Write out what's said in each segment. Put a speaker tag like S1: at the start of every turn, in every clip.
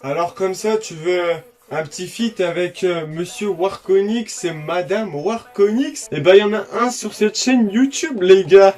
S1: Alors comme ça, tu veux un petit feat avec Monsieur Warkonix et Madame Warkonix? Eh ben, il y en a un sur cette chaîne YouTube, les gars.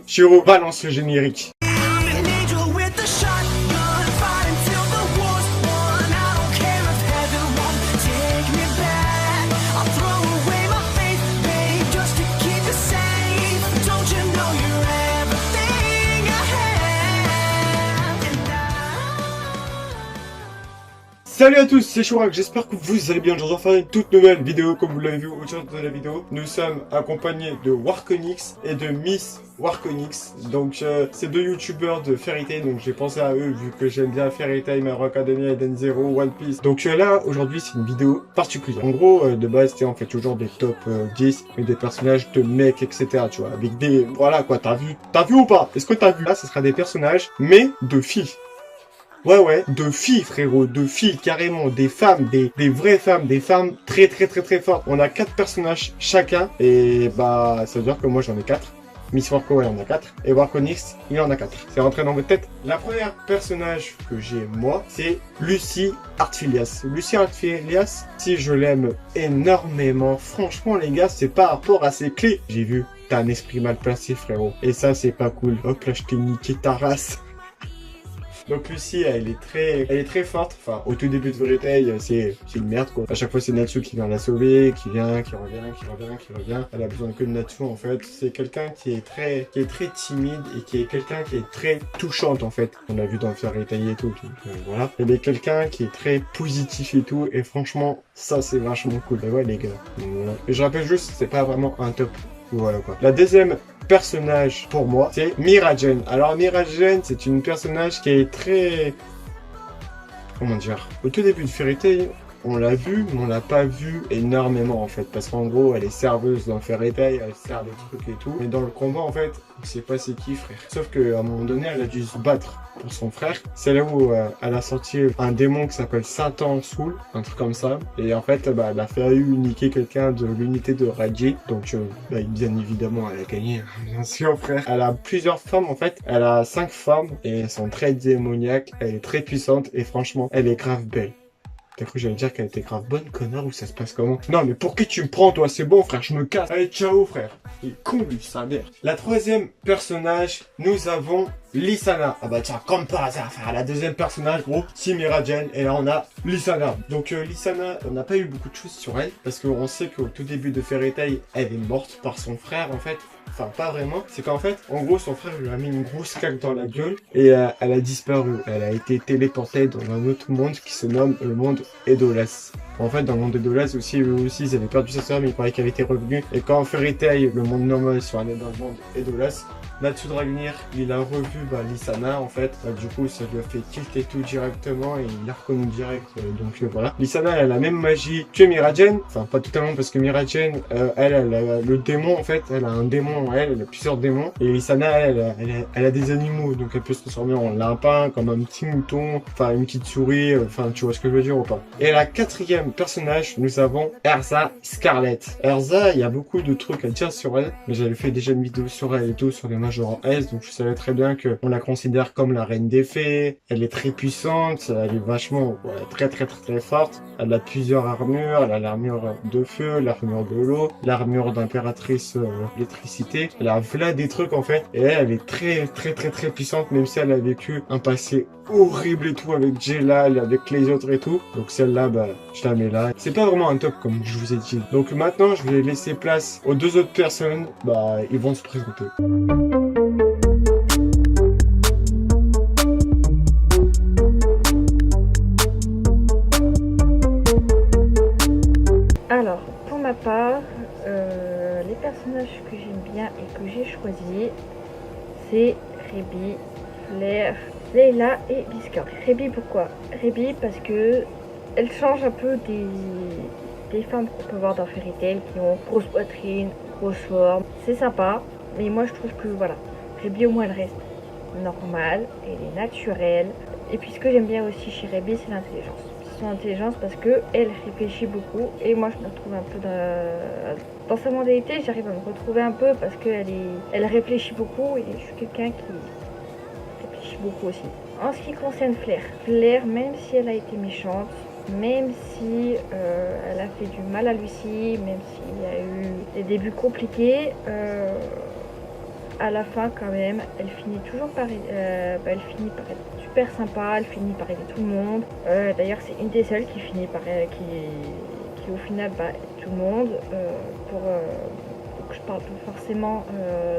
S1: Chiro, balance le générique. Salut à tous, c'est Chourak, j'espère que vous allez bien. Aujourd'hui, on va faire une toute nouvelle vidéo. Comme vous l'avez vu au titre de la vidéo, nous sommes accompagnés de Warkonix et de Miss Warkonix. Donc, c'est deux youtubeurs de Fairy Tail, donc j'ai pensé à eux vu que j'aime bien Fairy Tail, My Hero Academia, Eden Zero, One Piece. Donc là, aujourd'hui, c'est une vidéo particulière. En gros, de base, on fait toujours des top 10, mais des personnages de mecs, etc. Tu vois, avec des... Voilà quoi, t'as vu ou pas? Est-ce que t'as vu? Là, ce sera des personnages, mais de filles. Ouais, de filles, frérot, de filles, carrément, des femmes, des vraies femmes, des femmes très fortes. On a 4 personnages chacun, et bah, ça veut dire que moi j'en ai 4. Miss Warko, elle en a 4, et Warkonix, il en a 4. C'est rentré dans votre tête? La première personnage que j'ai, moi, c'est Lucy Artfilias. Lucy Artfilias, si je l'aime énormément, franchement, les gars, c'est par rapport à ses clés. J'ai vu, t'as un esprit mal placé, frérot, et ça, c'est pas cool. Hop, là, je t'ai niqué ta race. Donc Lucy, elle est très forte. Enfin, au tout début de Fairy Tail, c'est une merde quoi. À chaque fois, c'est Natsu qui vient la sauver, qui revient. Elle a besoin que de Natsu en fait. C'est quelqu'un qui est très timide et qui est quelqu'un qui est très touchante en fait. On l'a vu dans Fairy Tail et tout. Donc, voilà. Elle est quelqu'un qui est très positif et tout. Et franchement, ça c'est vachement cool. Et ouais les gars. Voilà. Et je rappelle juste, c'est pas vraiment un top. Voilà quoi. La deuxième personnage pour moi, c'est Miragen. Alors Miragen, c'est une personnage qui est très... Comment dire? Au tout début de Fairy Tail, on l'a vu, mais on l'a pas vu énormément en fait. Parce qu'en gros, elle est serveuse dans Fairy Tail, elle sert des trucs et tout. Mais dans le combat, en fait, on sait pas c'est qui, frère. Sauf qu'à un moment donné, elle a dû se battre pour son frère. C'est là où elle a sorti un démon qui s'appelle Satan Soul, un truc comme ça. Et en fait, bah, elle a failli niquer quelqu'un de l'unité de Raji. Donc, bien évidemment, elle a gagné, hein, bien sûr, frère. Elle a plusieurs formes, en fait. Elle a 5 formes et elles sont très démoniaques. Elle est très puissante et franchement, elle est grave belle. T'as cru que j'allais dire qu'elle était grave bonne, connard, ou ça se passe comment? Non, mais pour qui tu me prends, toi? C'est bon, frère, je me casse. Allez, ciao, frère. Il est con, lui, sa mère. La troisième personnage, nous avons Lissana. Ah bah tiens, comme par hasard, frère. La deuxième personnage, gros, c'est Miragen. Et là, on a Lissana. Donc, Lissana, on n'a pas eu beaucoup de choses sur elle. Parce qu'on sait qu'au tout début de Fairy Tail, elle est morte par son frère, en fait. Enfin, pas vraiment. C'est qu'en fait, en gros, son frère lui a mis une grosse claque dans la gueule et elle a disparu. Elle a été téléportée dans un autre monde qui se nomme le monde Edolas. En fait, dans le monde Edolas aussi, eux aussi, ils avaient perdu sa sœur, mais il paraît qu'elle était revenue. Et quand Fairy Tail, le monde normal, ils sont allés dans le monde Edolas, Natsu Dragonir, il a revu Lissana en fait. Du coup, ça lui a fait tilter tout directement et il l'a reconnu direct. Donc voilà. Lissana, elle a la même magie que Miragen. Enfin, pas totalement parce que Miragen, elle a le démon en fait. Elle a un démon en elle a plusieurs démons. Et Lissana, elle a des animaux. Donc elle peut se transformer en lapin, comme un petit mouton, enfin une petite souris. Enfin, tu vois ce que je veux dire ou pas. Et la quatrième personnage, nous avons Erza Scarlet. Erza, il y a beaucoup de trucs à dire sur elle. Mais j'avais fait déjà une vidéo sur elle et tout, sur les mages en S, donc je savais très bien qu'on la considère comme la reine des fées. Elle est très puissante, elle est vachement très forte. Elle a plusieurs armures, elle a l'armure de feu, l'armure de l'eau, l'armure d'impératrice électricité. Elle a plein des trucs en fait, et elle est très puissante, même si elle a vécu un passé horrible et tout avec Jelal, avec les autres et tout. Donc celle-là, bah, je la mets là. C'est pas vraiment un top comme je vous ai dit. Donc maintenant, je vais laisser place aux deux autres personnes. Bah, ils vont se présenter.
S2: Alors, pour ma part, les personnages que j'aime bien et que j'ai choisis, c'est Rebi, Flair, Layla et Bisca. Rebi pourquoi? Rebi parce que elle change un peu des femmes qu'on peut voir dans Fairy Tail qui ont grosse poitrine, grosse forme. C'est sympa, mais moi je trouve que voilà, Rebi au moins elle reste normale, elle est naturelle. Et puis ce que j'aime bien aussi chez Rebi, c'est l'intelligence. Son intelligence parce que elle réfléchit beaucoup et moi je me retrouve un peu dans sa mentalité, j'arrive à me retrouver un peu parce qu'elle réfléchit beaucoup et je suis quelqu'un qui réfléchit beaucoup aussi. En ce qui concerne Flair, même si elle a été méchante, même si elle a fait du mal à Lucy, même s'il y a eu des débuts compliqués, à la fin quand même, elle finit toujours par, elle finit par être super sympa, elle finit par aider tout le monde. D'ailleurs, c'est une des seules qui finit par qui au final bat tout le monde. Donc je parle forcément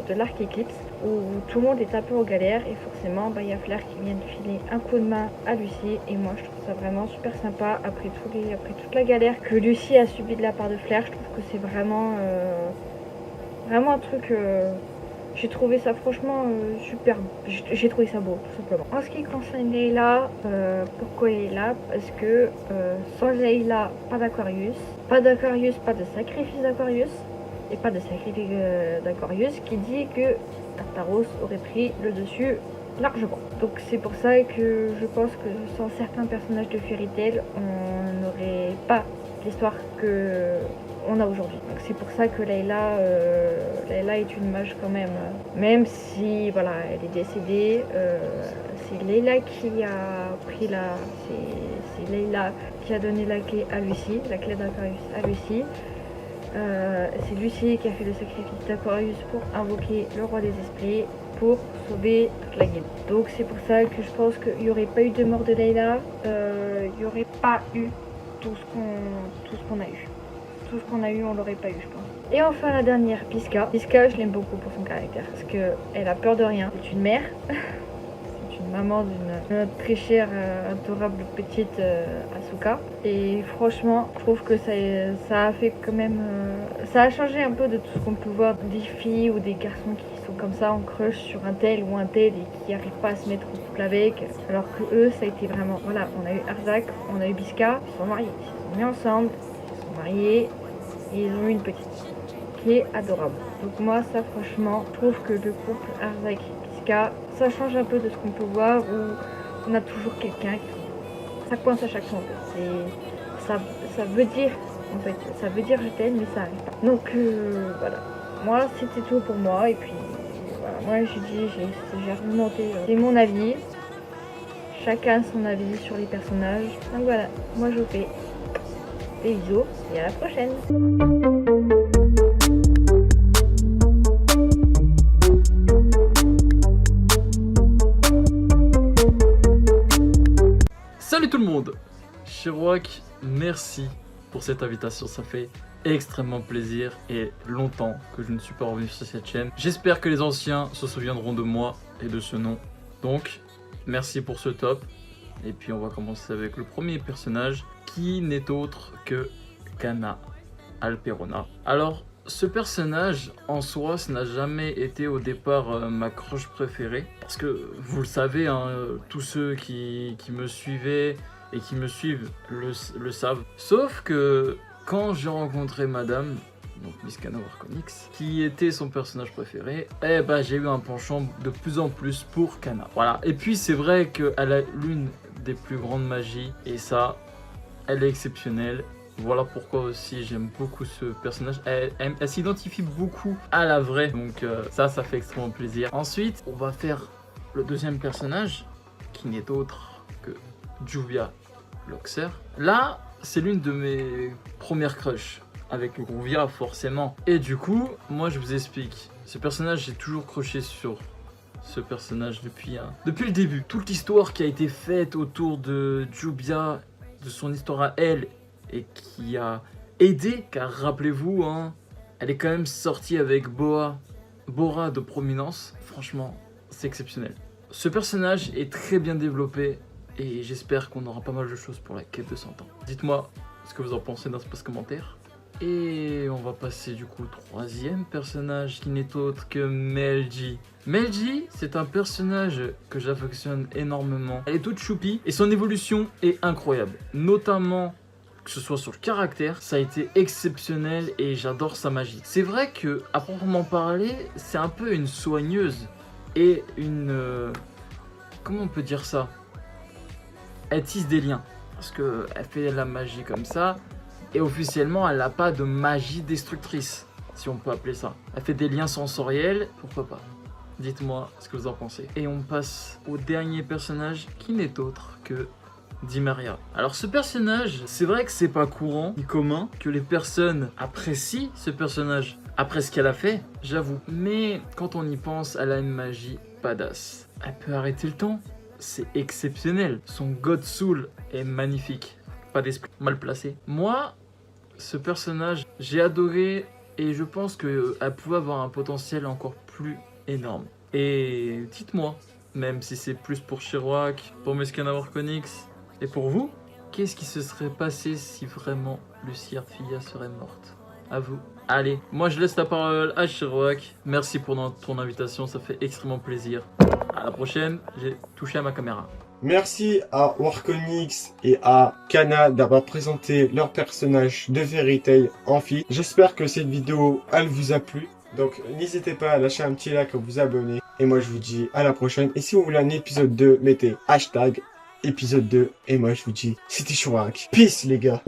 S2: de l'arc Eclipse où tout le monde est un peu en galère et forcément il y a Flair qui vient de filer un coup de main à Lucy et moi je trouve ça vraiment super sympa après toute la galère que Lucy a subie de la part de Flair. Je trouve que c'est vraiment un truc. J'ai trouvé ça franchement super. J'ai trouvé ça beau, tout simplement. En ce qui concerne Layla, pourquoi Layla? Parce que sans Layla, pas d'Aquarius. Pas d'Aquarius, pas de sacrifice d'Aquarius. Et pas de sacrifice d'Aquarius qui dit que Tartaros aurait pris le dessus largement. Donc c'est pour ça que je pense que sans certains personnages de Fairy Tail, on n'aurait pas l'histoire que on a aujourd'hui. Donc c'est pour ça que Layla est une mage quand même. Même si voilà, elle est décédée, c'est Layla qui a pris c'est Layla qui a donné la clé à Lucy, la clé d'Aquarius à Lucy. C'est Lucy qui a fait le sacrifice d'Aquarius pour invoquer le roi des esprits pour sauver toute la guilde. Donc c'est pour ça que je pense qu'il n'y aurait pas eu de mort de Layla, il n'y aurait pas eu tout ce qu'on a eu. Tout ce qu'on a eu, on l'aurait pas eu, je pense. Et enfin la dernière, Pisca. Pisca, je l'aime beaucoup pour son caractère parce qu'elle a peur de rien. C'est une mère. C'est une maman d'une très chère, adorable petite Asuka. Et franchement, je trouve que ça a fait quand même... ça a changé un peu de tout ce qu'on peut voir des filles ou des garçons qui sont comme ça en crush sur un tel ou un tel et qui n'arrivent pas à se mettre en couple avec. Alors que eux, ça a été vraiment... Voilà, on a eu Arzak, on a eu Pisca, ils sont mariés, ils se sont mis ensemble, ils sont mariés et ils ont eu une petite qui est adorable. Donc moi, ça franchement, je trouve que le couple Arzak et Pisca, ça change un peu de ce qu'on peut voir où on a toujours quelqu'un qui... Ça coince à chaque fois. Ça veut dire, en fait, ça veut dire je t'aime, mais ça arrive pas. Donc voilà, moi c'était tout pour moi et puis voilà, moi j'ai argumenté, c'est mon avis. Chacun son avis sur les personnages. Donc voilà, moi je vous fais des bisous et à la prochaine.
S3: Salut tout le monde, Chirwak, merci pour cette invitation, ça fait extrêmement plaisir et longtemps que je ne suis pas revenu sur cette chaîne. J'espère que les anciens se souviendront de moi et de ce nom. Donc, merci pour ce top. Et puis on va commencer avec le premier personnage qui n'est autre que Kana Alperona. Alors, ce personnage en soi, ça n'a jamais été au départ ma crush préférée. Parce que vous le savez, hein, tous ceux qui me suivaient et qui me suivent le savent. Sauf que quand j'ai rencontré Madame, donc Miss Kana Warkonix, qui était son personnage préféré, eh ben, j'ai eu un penchant de plus en plus pour Kana. Voilà. Et puis c'est vrai qu'elle a l'une des plus grandes magies et ça, elle est exceptionnelle. Voilà pourquoi aussi j'aime beaucoup ce personnage. Elle s'identifie beaucoup à la vraie, donc ça fait extrêmement plaisir. Ensuite, on va faire le deuxième personnage, qui n'est autre que Juvia Loxer. Là, c'est l'une de mes premières crushs, avec Juvia forcément. Et du coup, moi je vous explique. Ce personnage, j'ai toujours crushé sur ce personnage depuis le début. Toute l'histoire qui a été faite autour de Juvia, de son histoire à elle, et qui a aidé, car rappelez-vous, hein, elle est quand même sortie avec Bora de prominence. Franchement, c'est exceptionnel. Ce personnage est très bien développé et j'espère qu'on aura pas mal de choses pour la quête de 100 ans. Dites-moi ce que vous en pensez dans l'espace commentaire. Et on va passer du coup au troisième personnage qui n'est autre que Melji. Melji, c'est un personnage que j'affectionne énormément. Elle est toute choupie et son évolution est incroyable. Notamment, que ce soit sur le caractère, ça a été exceptionnel et j'adore sa magie. C'est vrai que, à proprement parler, c'est un peu une soigneuse et une... comment on peut dire ça? Elle tisse des liens. Parce qu'elle fait la magie comme ça. Et officiellement, elle n'a pas de magie destructrice, si on peut appeler ça. Elle fait des liens sensoriels, pourquoi pas. Dites-moi ce que vous en pensez. Et on passe au dernier personnage qui n'est autre que Di Maria. Alors ce personnage, c'est vrai que c'est pas courant ni commun que les personnes apprécient ce personnage après ce qu'elle a fait, j'avoue. Mais quand on y pense, elle a une magie badass. Elle peut arrêter le temps. C'est exceptionnel. Son God Soul est magnifique. Pas d'esprit mal placé. Moi, ce personnage, j'ai adoré et je pense qu'elle pouvait avoir un potentiel encore plus énorme. Et dites-moi, même si c'est plus pour Sherlock, pour Meskana Warconix et pour vous, qu'est-ce qui se serait passé si vraiment Lucie Artfia serait morte? À vous. Allez, moi je laisse la parole à Sherlock. Merci pour ton invitation, ça fait extrêmement plaisir. À la prochaine, j'ai touché à ma caméra.
S1: Merci à Warconix et à Kana d'avoir présenté leur personnage de Fairy Tail Amphi. J'espère que cette vidéo, elle vous a plu. Donc n'hésitez pas à lâcher un petit like, à vous abonner. Et moi je vous dis à la prochaine. Et si vous voulez un épisode 2, mettez hashtag épisode 2. Et moi je vous dis, c'était Sherlock. Peace les gars.